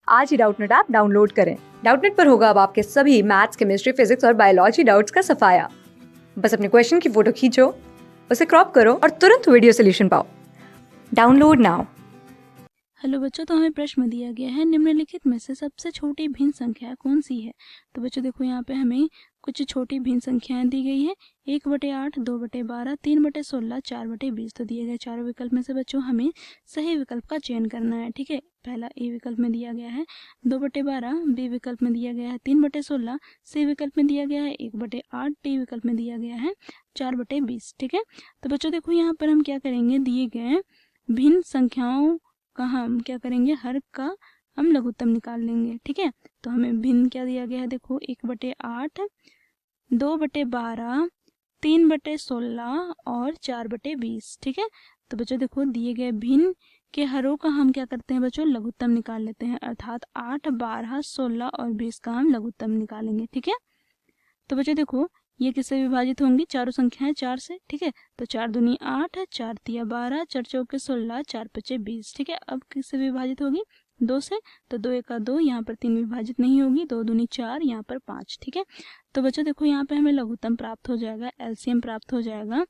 आज ही Doubtnut app download करें। Doubtnut पर होगा अब आपके सभी मैथ्स, केमिस्ट्री, फिजिक्स और बायोलॉजी डाउट्स का सफाया। बस अपने क्वेश्चन की फोटो खींचो, उसे क्रॉप करो और तुरंत वीडियो सोल्यूशन पाओ। Download now. हेलो बच्चों, तो हमें प्रश्न दिया गया है निम्नलिखित में से सबसे छोटी भिन्न संख्या कौन सी है। तो बच्चों देखो, यहाँ पे हमें कुछ छोटी भिन्न संख्याएं दी गई है। 1/8, 2/12, 3/16, 4/20। तो दिए गए चारों विकल्प में से बच्चों हमें सही विकल्प का चयन करना है। ठीक है, पहला ए विकल्प में दिया गया है 2/12, बी विकल्प में दिया गया है 3/16, सी विकल्प में दिया गया है 1/8, डी विकल्प में दिया गया है 4/20। ठीक है, तो बच्चों देखो, यहाँ पर हम क्या करेंगे, दिए गए भिन्न संख्याओं का हम क्या करेंगे, हर का हम लघुत्तम निकाल लेंगे। ठीक है, तो हमें भिन्न क्या दिया गया है, देखो 1/8, 2/12, 3/16 और 4/20। ठीक है, तो बच्चों देखो, दिए गए भिन्न के हरों का हम क्या करते हैं बच्चों, लघुत्तम निकाल लेते हैं, अर्थात 8, 12, 16 और 20 का हम लघुत्तम निकालेंगे। ठीक है, तो बच्चों देखो, ये किससे विभाजित होंगी, चारों संख्याएं 4 से। ठीक है, तो 4 दूनी 8, 4 तिया 12, 4 चौके 16, 4 पचे 20। ठीक है, अब किससे विभाजित होगी, 2 से। तो 2 एका 2, यहाँ पर 3 विभाजित नहीं होगी, 2 दूनी 4, यहाँ पर 5। ठीक है, तो बच्चों देखो, यहाँ पे हमें लघुत्तम प्राप्त हो जाएगा, एलसीएम प्राप्त हो जाएगा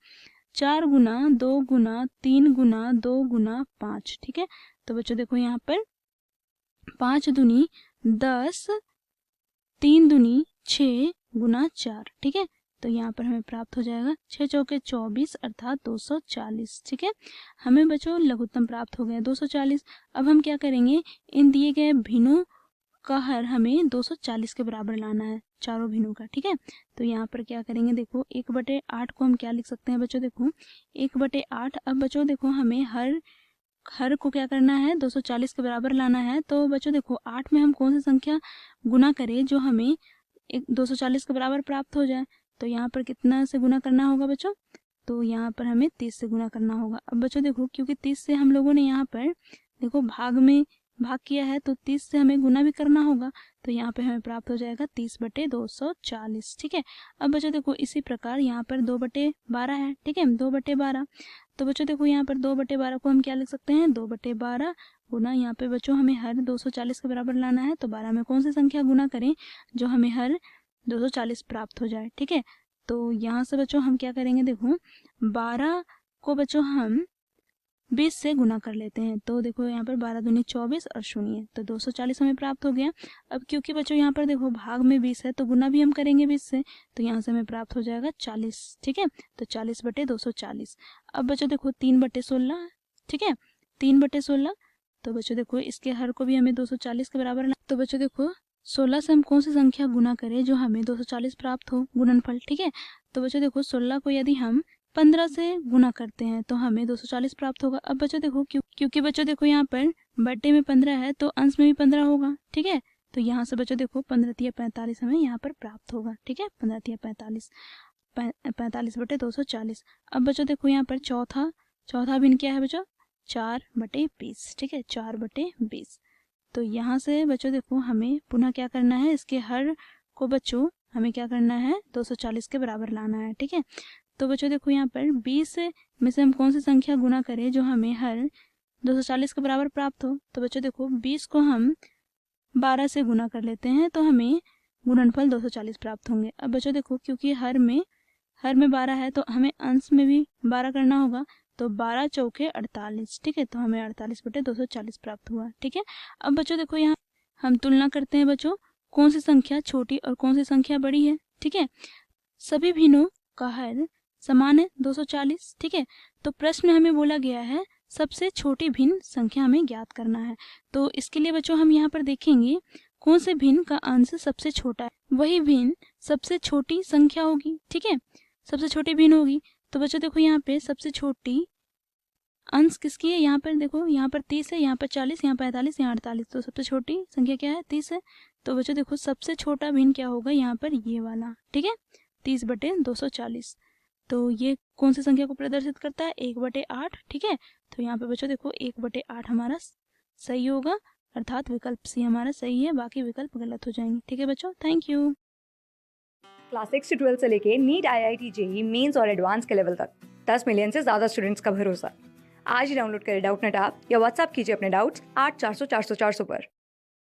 4 गुना 2 गुना 3 गुना 2 गुना 5। ठीक है, तो बच्चों देखो, यहाँ पर 5 दूनी 10, 3 दूनी 6 गुना 4। ठीक है, तो यहाँ पर हमें प्राप्त हो जाएगा 6 चौके 24 अर्थात 240। ठीक है, हमें बच्चों लघुत्तम प्राप्त हो गया 240। अब हम क्या करेंगे, इन दिए गए भिन्नों का हर हमें 240 के बराबर लाना है, चारों भिन्नों का। ठीक है, तो यहाँ पर क्या करेंगे, देखो 1/8 को हम क्या लिख सकते हैं बच्चों, देखो 1/8। अब बच्चों देखो, हमें हर को क्या करना है, 240 के बराबर लाना है। तो बच्चों देखो, 8 में हम कौन सी संख्या गुना करें जो हमें 240 के बराबर प्राप्त हो जाए। तो यहाँ पर कितना से गुना करना होगा बच्चों, तो यहाँ पर हमें 30 से गुना करना होगा। अब बच्चों देखो, क्योंकि 30 से हम लोगों ने यहाँ पर देखो भाग किया है, तो 30 से हमें गुना भी करना होगा। तो यहाँ पे हमें प्राप्त हो जाएगा 30/240। ठीक है, अब बच्चों देखो, इसी प्रकार यहाँ पर 2/12 है। ठीक है, 2/12। तो बच्चों देखो, यहाँ पर 2/12 को हम क्या लिख सकते हैं, 2/12 गुना, यहाँ पे बच्चों हमें हर 240 के बराबर लाना है। तो 12 में कौन सी संख्या गुना करें जो हमें हर 240 प्राप्त हो जाए। ठीक है, तो यहाँ से बच्चों हम क्या करेंगे, देखो 12 को बच्चों हम 20 से गुना कर लेते हैं। तो देखो, यहाँ पर 12 दूनी 24 और शून्य, तो 240 हमें प्राप्त हो गया। अब क्योंकि बच्चों यहाँ पर देखो भाग में 20 है, तो गुना भी हम करेंगे 20 से, तो यहाँ से हमें प्राप्त हो जाएगा 40। ठीक है, तो 40/240। अब बच्चों देखो 3/16। ठीक है, 3/16। तो बच्चों देखो, इसके हर को भी हमें 240 के बराबर तो बच्चों देखो, 16 से हम कौन सी संख्या गुना करें जो हमें 240 प्राप्त हो, गुणनफल। ठीक है, तो बच्चों देखो, 16 को यदि हम 15 से गुना करते हैं तो हमें 240 प्राप्त होगा। अब बच्चों देखो, क्योंकि बच्चों देखो, यहाँ पर बट्टे में 15 है, तो अंश में भी 15 होगा। ठीक है, तो यहाँ से बच्चों देखो 15 तिया 45 हमें यहाँ पर प्राप्त होगा। ठीक है, 15 तिया 45, 45/240। अब बच्चों देखो, यहाँ पर चौथा भिन्न क्या है बच्चों, 4/20। ठीक है, 4/20। तो यहाँ से बच्चों देखो, हमें पुनः क्या करना है, इसके हर को बच्चों हमें क्या करना है, 240 के बराबर लाना है। ठीक है, तो बच्चों देखो, यहाँ पर 20 में से हम कौन सी संख्या गुना करें जो हमें हर 240 के बराबर प्राप्त हो। तो बच्चों देखो, 20 को हम 12 से गुना कर लेते हैं, तो हमें गुणनफल 240 प्राप्त होंगे। अब बच्चों देखो, क्योंकि हर में 12 है, तो हमें अंश में भी 12 करना होगा, तो 12 चौके 48। ठीक है, तो हमें 48/240 प्राप्त हुआ। ठीक है, अब बच्चों देखो, यहाँ हम तुलना करते हैं बच्चों, कौन सी संख्या छोटी और कौन सी संख्या बड़ी है। ठीक है, सभी भिन्नों का हर समान है 240। ठीक है, तो प्रश्न में हमें बोला गया है सबसे छोटी भिन्न संख्या हमें ज्ञात करना है। तो इसके लिए बच्चों हम यहाँ पर देखेंगे कौन से भिन्न का अंश सबसे छोटा है, वही भिन्न सबसे छोटी संख्या होगी। ठीक है, सबसे छोटी भिन्न होगी। तो बच्चों देखो, यहाँ पे सबसे छोटी अंश किसकी है, यहाँ पर देखो, यहाँ पर 30 है, यहाँ पर 40, यहाँ 45, यहाँ 48। तो सबसे छोटी संख्या क्या है, 30 है। तो बच्चों देखो, सबसे छोटा भिन्न क्या होगा, यहाँ पर ये वाला। ठीक है, 30/240। तो ये कौन सी संख्या को प्रदर्शित करता है, 1/8। ठीक है, तो यहाँ पे बच्चों देखो 1/8 हमारा सही होगा, अर्थात विकल्प सी हमारा सही है, बाकी विकल्प गलत हो जाएंगे। ठीक है बच्चों, थैंक यू। क्लास 6 से 12 से लेके नीट, IIT, JEE मेंस और एडवांस के लेवल तक 10 मिलियन से ज्यादा स्टूडेंट्स का भरोसा। आज ही डाउनलोड करें डाउटनेट ऐप या व्हाट्सएप कीजिए अपने डाउट्स 8400 400 400 पर।